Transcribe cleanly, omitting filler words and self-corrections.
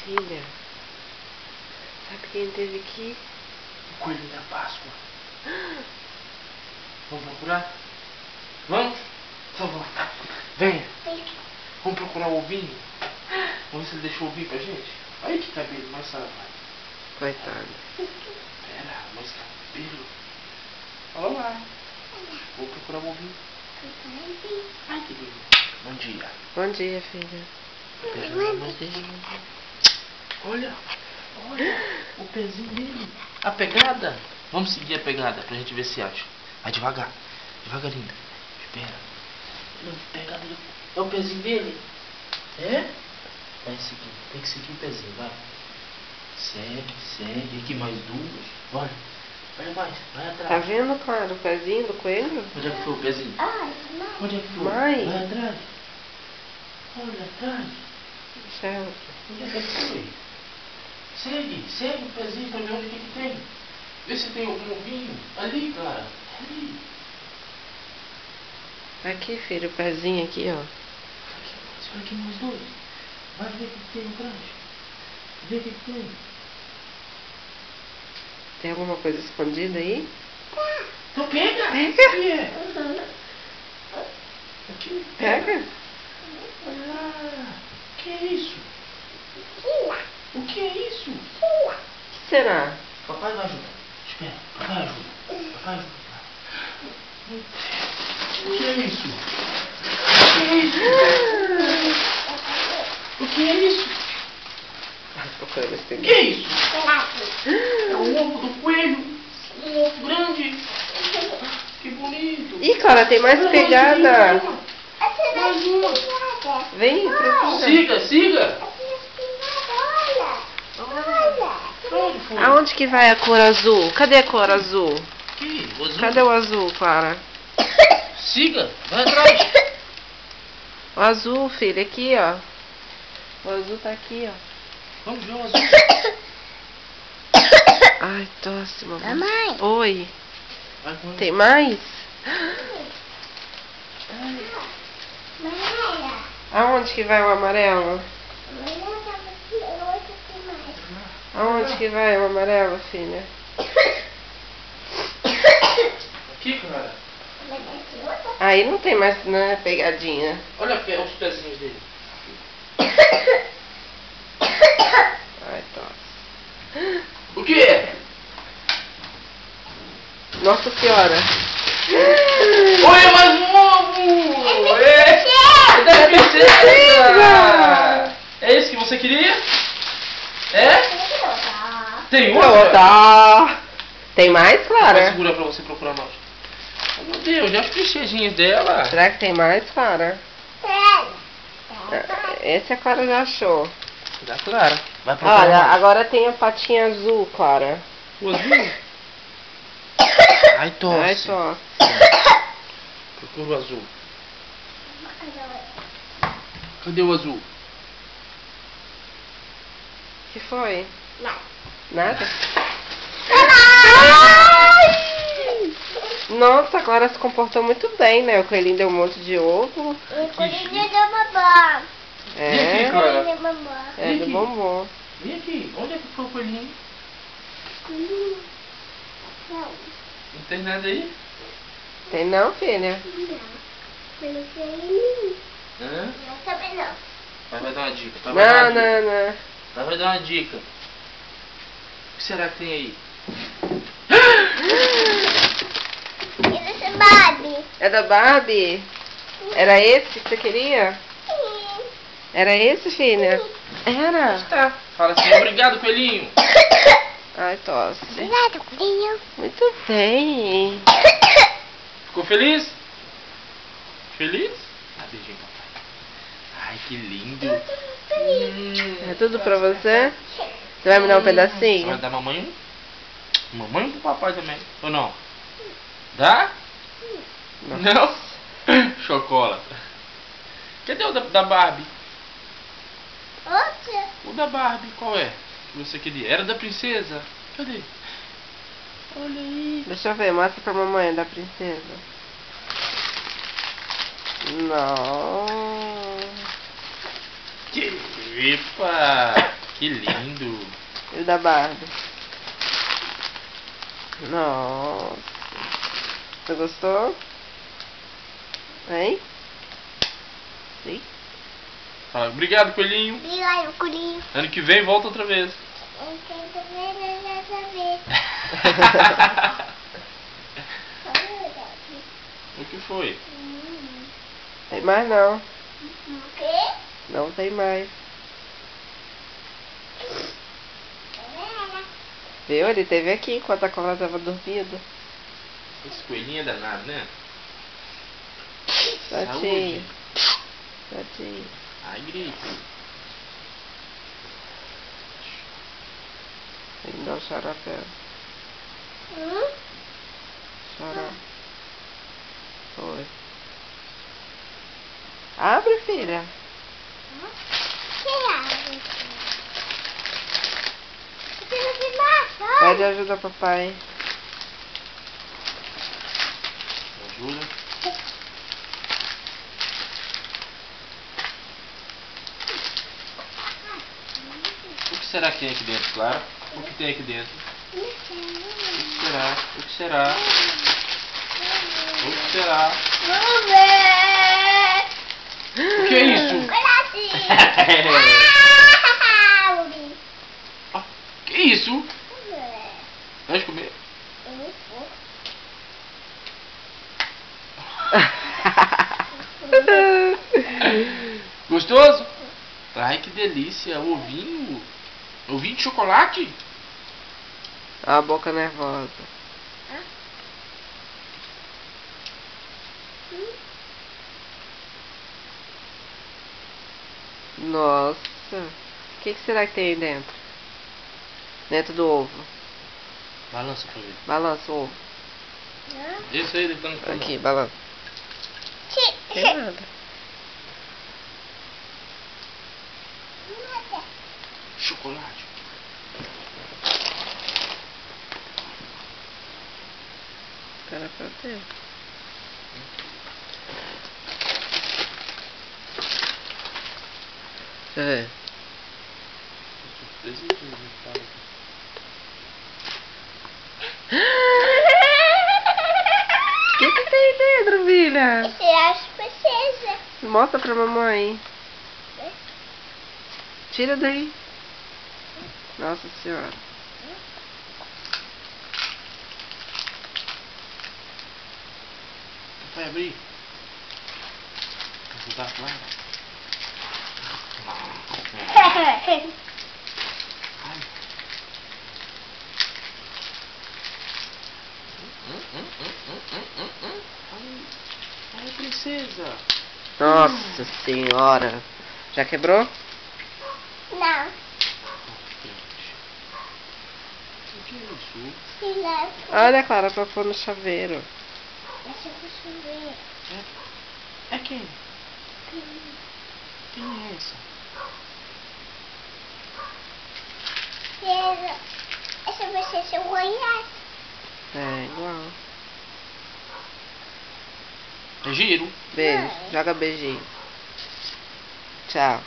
Filha, sabe quem teve aqui? O coelho da Páscoa. Vamos procurar? Vamos? Então vamos. Venha. Vamos procurar o ovinho. Vamos ver se ele deixou o ovinho pra gente. Aí que cabelo, mostra lá. Coitado. Pera, mostra cabelo. Olha lá. Vou procurar o ovinho. Ai, que lindo. Bom dia. Bom dia, filha. Beijo na mãe dele. Olha, olha o pezinho dele. A pegada. Vamos seguir a pegada pra gente ver se acha. Vai devagar. Devagarinho. Espera. Não, pegada. É o pezinho dele. É? Vai seguir. Tem que seguir o pezinho, vai. Segue, segue. Aqui mais duas. Olha. Olha mais. Vai atrás. Tá vendo, Clara, o pezinho do coelho? Onde é que foi o pezinho? Onde é que foi? Mãe. Vai atrás. Olha atrás. Céu. Onde é que foi? Segue, segue o pezinho pra ver onde que tem. Vê se tem algum ovinho. Ali, cara. Ali. Aqui, filho, o pezinho aqui, ó. Olha aqui mais dois. Vai ver o que tem atrás. Vê o que tem. Tem alguma coisa escondida aí? Então pega. Pega. O que é? Aqui. Pega. Ah, o que é isso? O que é isso? O que será? Papai vai ajudar. Espera, papai ajuda. Papai ajuda. O que é isso? O que é isso? O que é isso? Procurando esse O que peguei. é isso? É o ovo do coelho. Um ovo grande. Que bonito. Ih, Clara, tem mais Olha, pegada. Mais uma. Vem, procura. Siga, siga. Onde foi? Aonde que vai a cor azul? Cadê a cor azul? Aqui, o azul. Cadê o azul, Clara? Siga, vai atrás. O azul, filho, aqui, ó. O azul tá aqui, ó. Vamos ver o azul. Ai, tosse, mamãe. Mamãe. Oi. Vai com ele. Tem mais? Aonde que vai o amarelo? Aonde que vai o amarelo, filha? Aqui, cara. Aí não tem mais, né, pegadinha. Olha os pezinhos dele. Ai, tosse. O que é? Nossa senhora. Olha, mais um ovo! É da princesa! É esse que você queria? É? Tem outro? Tá. Tem mais, Vai Clara? segurar pra você procurar mais. Oh, meu Deus, olha as princesas dela. Será que tem mais, Clara? Esse a Clara já achou. Da Clara. Vai procurar Olha, mais. agora tem a patinha azul, Clara. O azul? Ai, tosse. Ai, tosse. Procura o azul. Cadê o azul? O que foi? Nada? Nossa, a Clara se comportou muito bem, né? O coelhinho deu um monte de ovo. É, Vem aqui, Clara. é do bombom. Vem aqui. Onde é que foi o coelhinho? Não tem nada aí? Tem não, filha? Hã? Pai vai dar uma dica. Pai Não, não, não. Pai vai dar uma dica. O que será que tem aí? É da Barbie? Era esse que você queria? Era esse, filha? Era. Tá. Fala assim, obrigado, coelhinho. Ai, tosse. Obrigado, Coelhinho. Muito bem. Ficou feliz? Feliz? Dá beijinho, papai. Ai, que lindo. É tudo pra você? Você vai me dar um Você vai pedacinho? dar mamãe um? Mamãe um pro papai também. Ou não? Dá? Não? Chocolate. Cadê o da Barbie? O da Barbie, qual é? Que você queria? Era da princesa? Cadê? Olha aí. Deixa eu ver, mostra pra mamãe da princesa. Não. Epa! Que lindo. E o da Barbie? Nossa. Você gostou? Hein? Sim? Fala, obrigado, coelhinho. Obrigado, coelhinho. Ano que vem volta outra vez. Eu quero ver dessa vez. O que foi? Tem mais não. O quê? Não tem mais. Viu? Ele esteve aqui enquanto a cobra estava dormindo. Esse coelhinho é danado, né? Tadinho. Saúde. Tadinho. Ai, grito. Tem que dar um xaropé. Xarope. Oi. Abre, filha. Que abre? Você não baixa? Pede ajuda ao papai. Ajuda. O que será que tem aqui dentro, Clara? O que tem aqui dentro? O que será? O que será? O que será? Vamos ver. O que é isso? Abre. Ah, que é isso? Vamos ver. Vai comer? Gostoso? Ai, que delícia. Ovinho. Ovinho de chocolate? Olha a boca nervosa. Nossa. O que será que tem aí dentro? Dentro do ovo. Balança pra ver. Balança o ovo. Isso aí, deitando pra Aqui, balança. Não tem nada. Chocolate. Era pra ter. É. Surpresa que me fala. O que tem dentro, filha? Esse é as princesas. Mostra pra mamãe. Tira daí. Nossa senhora. Vai abrir. Ajudar a Clara. Ai. Ai, princesa. Nossa senhora. Já quebrou? Não. O que é isso? Filha, Olha, Clara, pra pôr no chaveiro. deixa eu chover. É quem? Quem é essa? Essa vai ser seu olhar. É, igual. É giro. Beijo. Joga beijinho. Tchau.